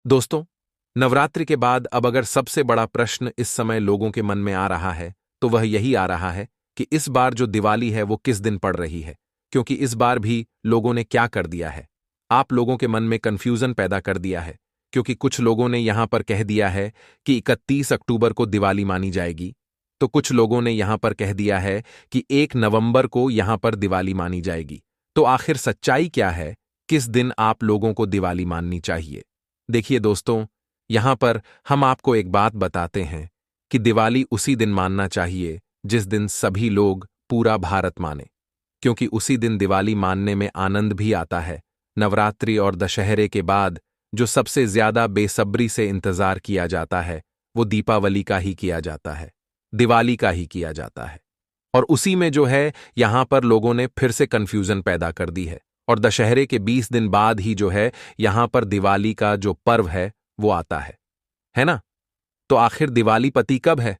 दोस्तों, नवरात्रि के बाद अब अगर सबसे बड़ा प्रश्न इस समय लोगों के मन में आ रहा है, तो वह यही आ रहा है कि इस बार जो दिवाली है वो किस दिन पड़ रही है, क्योंकि इस बार भी लोगों ने क्या कर दिया है। आप लोगों के मन में कन्फ्यूजन पैदा कर दिया है, क्योंकि कुछ लोगों ने यहां पर कह दिया है कि 31 अक्टूबर को दिवाली मानी जाएगी, तो कुछ लोगों ने यहां पर कह दिया है कि 1 नवंबर को यहां पर दिवाली मानी जाएगी। तो आखिर सच्चाई क्या है? किस दिन आप लोगों को दिवाली माननी चाहिए? देखिए दोस्तों, यहां पर हम आपको एक बात बताते हैं कि दिवाली उसी दिन मानना चाहिए जिस दिन सभी लोग पूरा भारत माने, क्योंकि उसी दिन दिवाली मानने में आनंद भी आता है। नवरात्रि और दशहरे के बाद जो सबसे ज्यादा बेसब्री से इंतजार किया जाता है, वो दीपावली का ही किया जाता है, दिवाली का ही किया जाता है। और उसी में जो है यहां पर लोगों ने फिर से कंफ्यूजन पैदा कर दी है, और दशहरे के 20 दिन बाद ही जो है यहां पर दिवाली का जो पर्व है वो आता है ना? तो आखिर दिवाली पति कब है?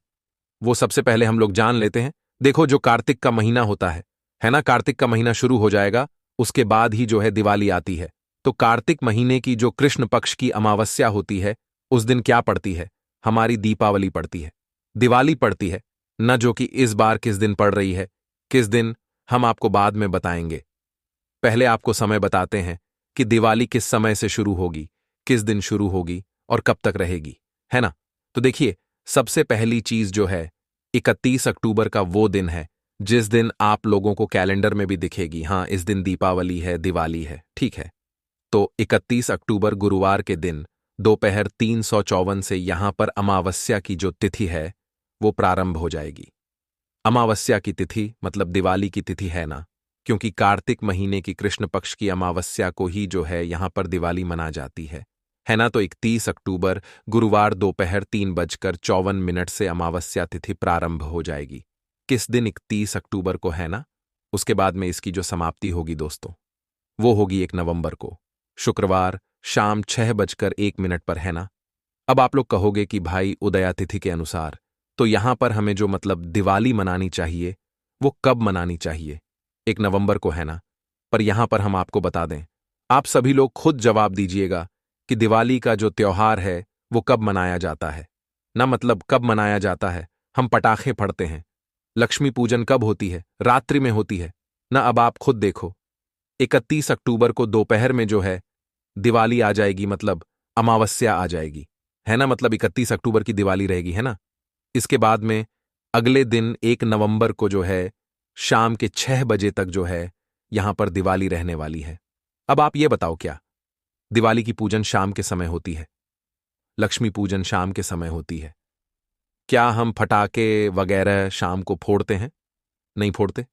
वो सबसे पहले हम लोग जान लेते हैं। देखो, जो कार्तिक का महीना होता है ना? कार्तिक का महीना शुरू हो जाएगा, उसके बाद ही जो है दिवाली आती है। तो कार्तिक महीने की जो कृष्ण पक्ष की अमावस्या होती है, उस दिन क्या पड़ती है? हमारी दीपावली पड़ती है, दिवाली पड़ती है न, जो कि इस बार किस दिन पड़ रही है, किस दिन हम आपको बाद में बताएंगे। पहले आपको समय बताते हैं कि दिवाली किस समय से शुरू होगी, किस दिन शुरू होगी और कब तक रहेगी, है ना? तो देखिए, सबसे पहली चीज जो है 31 अक्टूबर का वो दिन है जिस दिन आप लोगों को कैलेंडर में भी दिखेगी, हाँ इस दिन दीपावली है, दिवाली है, ठीक है। तो 31 अक्टूबर गुरुवार के दिन दोपहर 3:54 से यहां पर अमावस्या की जो तिथि है वो प्रारंभ हो जाएगी। अमावस्या की तिथि मतलब दिवाली की तिथि है ना, क्योंकि कार्तिक महीने की कृष्ण पक्ष की अमावस्या को ही जो है यहां पर दिवाली मना जाती है ना? तो 31 अक्टूबर गुरुवार दोपहर 3:54 से अमावस्या तिथि प्रारंभ हो जाएगी। किस दिन? 31 अक्टूबर को, है ना? उसके बाद में इसकी जो समाप्ति होगी दोस्तों, वो होगी 1 नवंबर को, शुक्रवार शाम 6:01 पर, है ना? अब आप लोग कहोगे कि भाई उदया तिथि के अनुसार तो यहां पर हमें जो मतलब दिवाली मनानी चाहिए वो कब मनानी चाहिए? 1 नवंबर को, है ना? पर यहां पर हम आपको बता दें, आप सभी लोग खुद जवाब दीजिएगा कि दिवाली का जो त्योहार है वो कब मनाया जाता है ना, मतलब कब मनाया जाता है? हम पटाखे फोड़ते हैं। लक्ष्मी पूजन कब होती है? रात्रि में होती है ना। अब आप खुद देखो, 31 अक्टूबर को दोपहर में जो है दिवाली आ जाएगी, मतलब अमावस्या आ जाएगी, है ना? मतलब 31 अक्टूबर की दिवाली रहेगी, है ना? इसके बाद में अगले दिन 1 नवंबर को जो है शाम के 6 बजे तक जो है यहां पर दिवाली रहने वाली है। अब आप ये बताओ, क्या दिवाली की पूजन शाम के समय होती है? लक्ष्मी पूजन शाम के समय होती है? क्या हम फटाके वगैरह शाम को फोड़ते हैं? नहीं फोड़ते।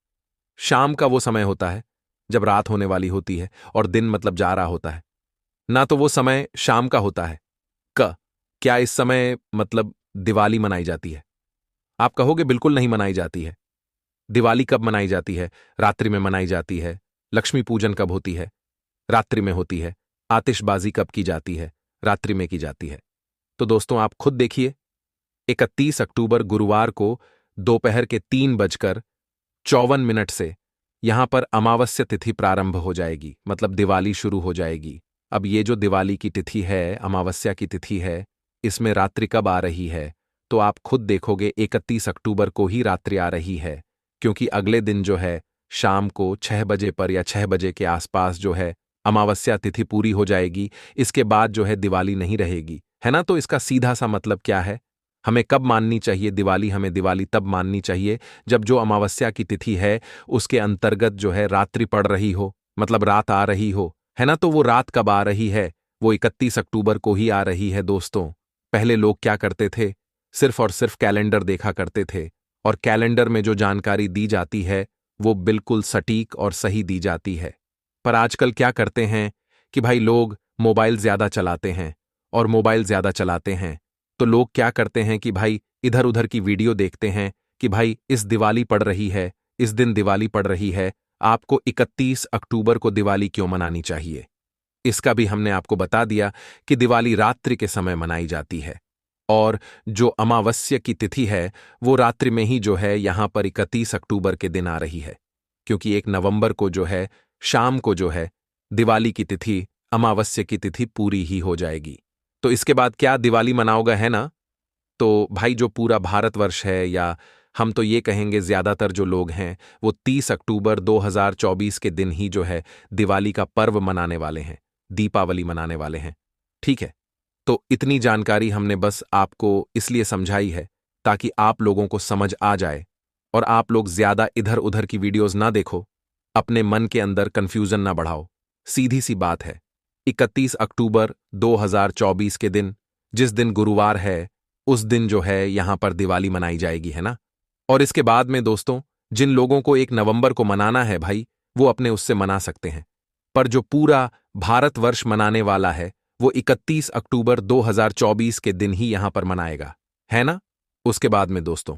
शाम का वो समय होता है जब रात होने वाली होती है और दिन मतलब जा रहा होता है ना, तो वो समय शाम का होता है। क्या इस समय मतलब दिवाली मनाई जाती है? आप कहोगे बिल्कुल नहीं मनाई जाती है। दिवाली कब मनाई जाती है? रात्रि में मनाई जाती है। लक्ष्मी पूजन कब होती है? रात्रि में होती है। आतिशबाजी कब की जाती है? रात्रि में की जाती है। तो दोस्तों आप खुद देखिए, 31 अक्टूबर गुरुवार को दोपहर के 3:54 से यहां पर अमावस्या तिथि प्रारंभ हो जाएगी, मतलब दिवाली शुरू हो जाएगी। अब ये जो दिवाली की तिथि है, अमावस्या की तिथि है, इसमें रात्रि कब आ रही है? तो आप खुद देखोगे 31 अक्टूबर को ही रात्रि आ रही है, क्योंकि अगले दिन जो है शाम को 6 बजे पर या 6 बजे के आसपास जो है अमावस्या तिथि पूरी हो जाएगी। इसके बाद जो है दिवाली नहीं रहेगी, है ना? तो इसका सीधा सा मतलब क्या है? हमें कब माननी चाहिए दिवाली? हमें दिवाली तब माननी चाहिए जब जो अमावस्या की तिथि है उसके अंतर्गत जो है रात्रि पड़ रही हो, मतलब रात आ रही हो, है ना? तो वो रात कब आ रही है? वो 31 अक्टूबर को ही आ रही है दोस्तों। पहले लोग क्या करते थे? सिर्फ और सिर्फ कैलेंडर देखा करते थे, और कैलेंडर में जो जानकारी दी जाती है वो बिल्कुल सटीक और सही दी जाती है। पर आजकल क्या करते हैं कि भाई लोग मोबाइल ज्यादा चलाते हैं, और मोबाइल ज्यादा चलाते हैं तो लोग क्या करते हैं कि भाई इधर उधर की वीडियो देखते हैं कि भाई इस दिवाली पड़ रही है, इस दिन दिवाली पड़ रही है, आपको 31 अक्टूबर को दिवाली क्यों मनानी चाहिए? इसका भी हमने आपको बता दिया कि दिवाली रात्रि के समय मनाई जाती है, और जो अमावस्या की तिथि है वो रात्रि में ही जो है यहां पर 31 अक्टूबर के दिन आ रही है, क्योंकि 1 नवंबर को जो है शाम को जो है दिवाली की तिथि, अमावस्या की तिथि पूरी ही हो जाएगी। तो इसके बाद क्या दिवाली मनाओगे, है ना? तो भाई जो पूरा भारतवर्ष है, या हम तो ये कहेंगे ज्यादातर जो लोग हैं, वो 30 अक्टूबर 2024 के दिन ही जो है दिवाली का पर्व मनाने वाले हैं, दीपावली मनाने वाले हैं। ठीक है? तो इतनी जानकारी हमने बस आपको इसलिए समझाई है ताकि आप लोगों को समझ आ जाए और आप लोग ज्यादा इधर उधर की वीडियोस ना देखो, अपने मन के अंदर कंफ्यूजन ना बढ़ाओ। सीधी सी बात है, 31 अक्टूबर 2024 के दिन, जिस दिन गुरुवार है, उस दिन जो है यहां पर दिवाली मनाई जाएगी, है ना? और इसके बाद में दोस्तों, जिन लोगों को 1 नवंबर को मनाना है भाई, वो अपने उससे मना सकते हैं। पर जो पूरा भारतवर्ष मनाने वाला है, वो 31 अक्टूबर 2024 के दिन ही यहां पर मनाएगा, है ना? उसके बाद में दोस्तों,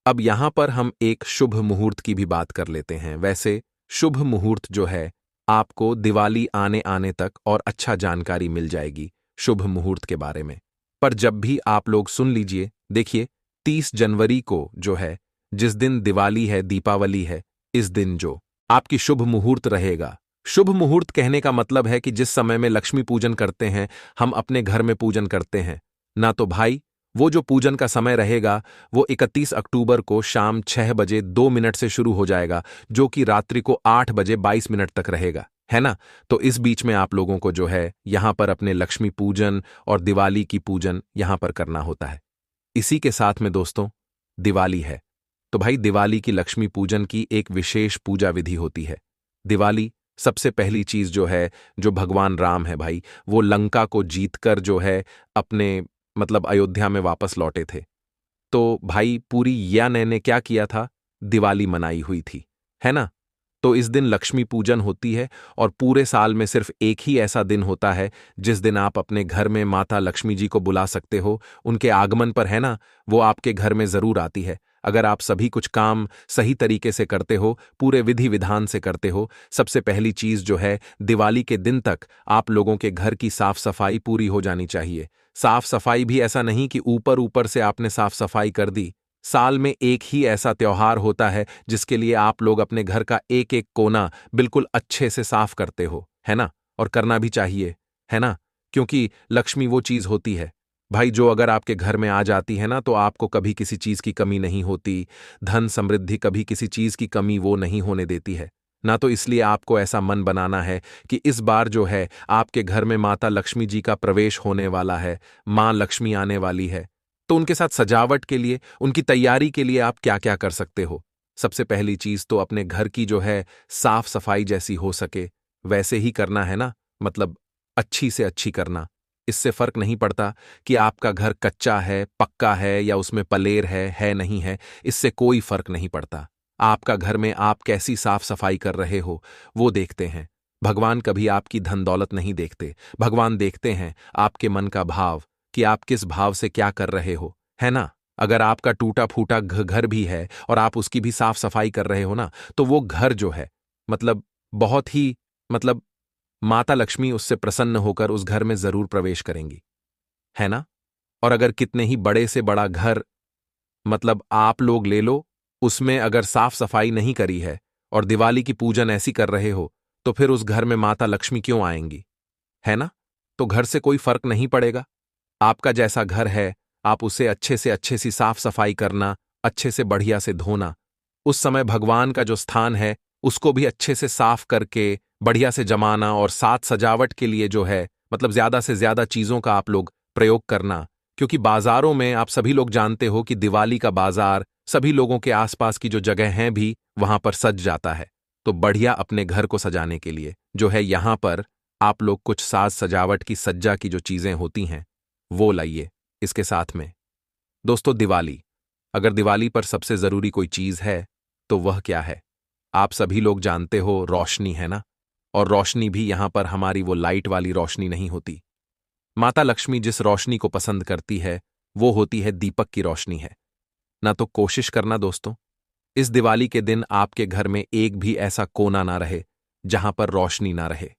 अब यहां पर हम एक शुभ मुहूर्त की भी बात कर लेते हैं। वैसे शुभ मुहूर्त जो है, आपको दिवाली आने आने तक और अच्छा जानकारी मिल जाएगी शुभ मुहूर्त के बारे में। पर जब भी आप लोग सुन लीजिए, देखिए 30 जनवरी को जो है, जिस दिन दिवाली है, दीपावली है, इस दिन जो आपकी शुभ मुहूर्त रहेगा। शुभ मुहूर्त कहने का मतलब है कि जिस समय में लक्ष्मी पूजन करते हैं, हम अपने घर में पूजन करते हैं ना, तो भाई वो जो पूजन का समय रहेगा, वो 31 अक्टूबर को शाम 6 बजे 2 मिनट से शुरू हो जाएगा, जो कि रात्रि को 8 बजे 22 मिनट तक रहेगा, है ना? तो इस बीच में आप लोगों को जो है यहां पर अपने लक्ष्मी पूजन और दिवाली की पूजन यहां पर करना होता है। इसी के साथ में दोस्तों, दिवाली है, तो भाई दिवाली की लक्ष्मी पूजन की एक विशेष पूजा विधि होती है। दिवाली सबसे पहली चीज जो है, जो भगवान राम है भाई, वो लंका को जीतकर जो है अपने मतलब अयोध्या में वापस लौटे थे। तो भाई पूरी या ने क्या किया था, दिवाली मनाई हुई थी, है ना? तो इस दिन लक्ष्मी पूजन होती है और पूरे साल में सिर्फ एक ही ऐसा दिन होता है जिस दिन आप अपने घर में माता लक्ष्मी जी को बुला सकते हो। उनके आगमन पर, है ना, वो आपके घर में जरूर आती है। अगर आप सभी कुछ काम सही तरीके से करते हो, पूरे विधि विधान से करते हो। सबसे पहली चीज जो है, दिवाली के दिन तक आप लोगों के घर की साफ सफाई पूरी हो जानी चाहिए। साफ सफाई भी ऐसा नहीं कि ऊपर ऊपर से आपने साफ सफाई कर दी। साल में एक ही ऐसा त्योहार होता है जिसके लिए आप लोग अपने घर का एक एक कोना बिल्कुल अच्छे से साफ करते हो, है ना? और करना भी चाहिए, है ना? क्योंकि लक्ष्मी वो चीज होती है भाई, जो अगर आपके घर में आ जाती है ना, तो आपको कभी किसी चीज की कमी नहीं होती। धन समृद्धि कभी किसी चीज की कमी वो नहीं होने देती है ना। तो इसलिए आपको ऐसा मन बनाना है कि इस बार जो है आपके घर में माता लक्ष्मी जी का प्रवेश होने वाला है, मां लक्ष्मी आने वाली है। तो उनके साथ सजावट के लिए, उनकी तैयारी के लिए आप क्या क्या कर सकते हो? सबसे पहली चीज तो अपने घर की जो है साफ सफाई जैसी हो सके वैसे ही करना, है ना? मतलब अच्छी से अच्छी करना। इससे फर्क नहीं पड़ता कि आपका घर कच्चा है, पक्का है, या उसमें पलेर है नहीं है, इससे कोई फर्क नहीं पड़ता। आपका घर में आप कैसी साफ सफाई कर रहे हो, वो देखते हैं। भगवान कभी आपकी धन दौलत नहीं देखते, भगवान देखते हैं आपके मन का भाव, कि आप किस भाव से क्या कर रहे हो, है ना? अगर आपका टूटा फूटा घर भी है और आप उसकी भी साफ सफाई कर रहे हो ना, तो वो घर जो है मतलब बहुत ही मतलब माता लक्ष्मी उससे प्रसन्न होकर उस घर में जरूर प्रवेश करेंगी, है ना? और अगर कितने ही बड़े से बड़ा घर मतलब आप लोग ले लो, उसमें अगर साफ सफाई नहीं करी है और दिवाली की पूजन ऐसी कर रहे हो, तो फिर उस घर में माता लक्ष्मी क्यों आएंगी, है ना? तो घर से कोई फर्क नहीं पड़ेगा। आपका जैसा घर है, आप उसे अच्छे से अच्छे सी साफ सफाई करना, अच्छे से बढ़िया से धोना। उस समय भगवान का जो स्थान है, उसको भी अच्छे से साफ करके बढ़िया से जमाना, और साथ सजावट के लिए जो है मतलब ज्यादा से ज्यादा चीजों का आप लोग प्रयोग करना। क्योंकि बाजारों में आप सभी लोग जानते हो कि दिवाली का बाजार सभी लोगों के आसपास की जो जगह हैं भी वहां पर सज जाता है। तो बढ़िया अपने घर को सजाने के लिए जो है यहां पर आप लोग कुछ साज सजावट की सज्जा की जो चीजें होती हैं वो लाइए। इसके साथ में दोस्तों, दिवाली, अगर दिवाली पर सबसे जरूरी कोई चीज है तो वह क्या है? आप सभी लोग जानते हो, रोशनी, है ना? और रोशनी भी यहां पर हमारी वो लाइट वाली रोशनी नहीं होती। माता लक्ष्मी जिस रोशनी को पसंद करती है वो होती है दीपक की रोशनी, है ना? तो कोशिश करना दोस्तों, इस दिवाली के दिन आपके घर में एक भी ऐसा कोना ना रहे जहां पर रोशनी ना रहे।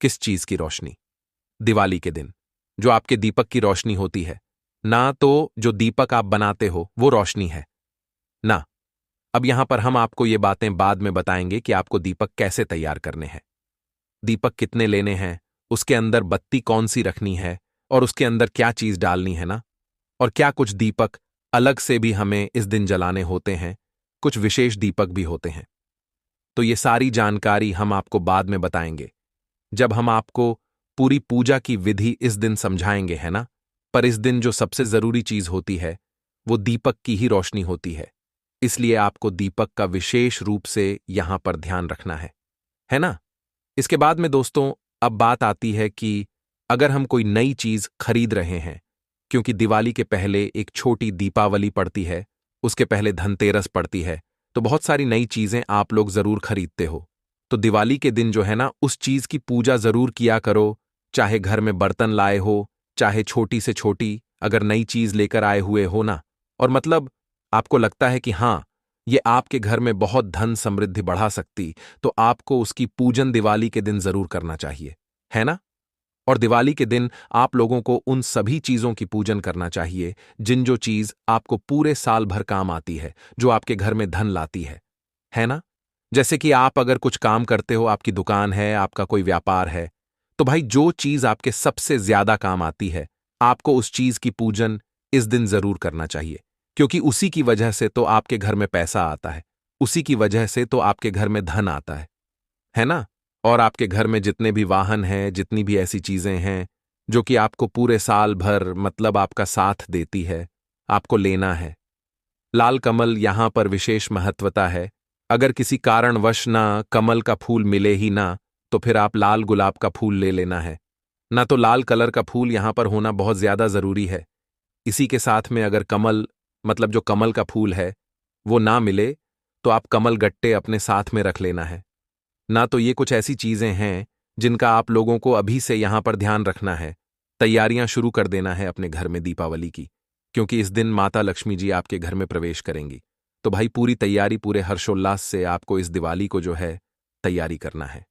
किस चीज की रोशनी? दिवाली के दिन जो आपके दीपक की रोशनी होती है ना, तो जो दीपक आप बनाते हो वो रोशनी है ना। अब यहां पर हम आपको ये बातें बाद में बताएंगे कि आपको दीपक कैसे तैयार करने हैं, दीपक कितने लेने हैं, उसके अंदर बत्ती कौन सी रखनी है, और उसके अंदर क्या चीज डालनी है ना, और क्या कुछ दीपक अलग से भी हमें इस दिन जलाने होते हैं, कुछ विशेष दीपक भी होते हैं। तो ये सारी जानकारी हम आपको बाद में बताएंगे, जब हम आपको पूरी पूजा की विधि इस दिन समझाएंगे, है ना। पर इस दिन जो सबसे जरूरी चीज होती है वो दीपक की ही रोशनी होती है, इसलिए आपको दीपक का विशेष रूप से यहां पर ध्यान रखना है ना। इसके बाद में दोस्तों अब बात आती है कि अगर हम कोई नई चीज खरीद रहे हैं, क्योंकि दिवाली के पहले एक छोटी दीपावली पड़ती है, उसके पहले धनतेरस पड़ती है, तो बहुत सारी नई चीजें आप लोग जरूर खरीदते हो। तो दिवाली के दिन जो है ना, उस चीज की पूजा जरूर किया करो, चाहे घर में बर्तन लाए हो, चाहे छोटी से छोटी अगर नई चीज लेकर आए हुए हो ना, और मतलब आपको लगता है कि हाँ, ये आपके घर में बहुत धन समृद्धि बढ़ा सकती, तो आपको उसकी पूजन दिवाली के दिन जरूर करना चाहिए, है ना। और दिवाली के दिन आप लोगों को उन सभी चीजों की पूजन करना चाहिए जिन जो चीज आपको पूरे साल भर काम आती है, जो आपके घर में धन लाती है ना। जैसे कि आप अगर कुछ काम करते हो, आपकी दुकान है, आपका कोई व्यापार है, तो भाई जो चीज आपके सबसे ज्यादा काम आती है, आपको उस चीज की पूजन इस दिन जरूर करना चाहिए, क्योंकि उसी की वजह से तो आपके घर में पैसा आता है, उसी की वजह से तो आपके घर में धन आता है ना। और आपके घर में जितने भी वाहन हैं, जितनी भी ऐसी चीजें हैं जो कि आपको पूरे साल भर मतलब आपका साथ देती है, आपको लेना है। लाल कमल यहां पर विशेष महत्वता है। अगर किसी कारणवश ना कमल का फूल मिले ही ना, तो फिर आप लाल गुलाब का फूल ले लेना है ना। तो लाल कलर का फूल यहां पर होना बहुत ज्यादा जरूरी है। इसी के साथ में अगर कमल मतलब जो कमल का फूल है वो ना मिले, तो आप कमल गट्टे अपने साथ में रख लेना है ना। तो ये कुछ ऐसी चीजें हैं जिनका आप लोगों को अभी से यहां पर ध्यान रखना है, तैयारियां शुरू कर देना है अपने घर में दीपावली की, क्योंकि इस दिन माता लक्ष्मी जी आपके घर में प्रवेश करेंगी। तो भाई पूरी तैयारी, पूरे हर्षोल्लास से आपको इस दिवाली को जो है तैयारी करना है।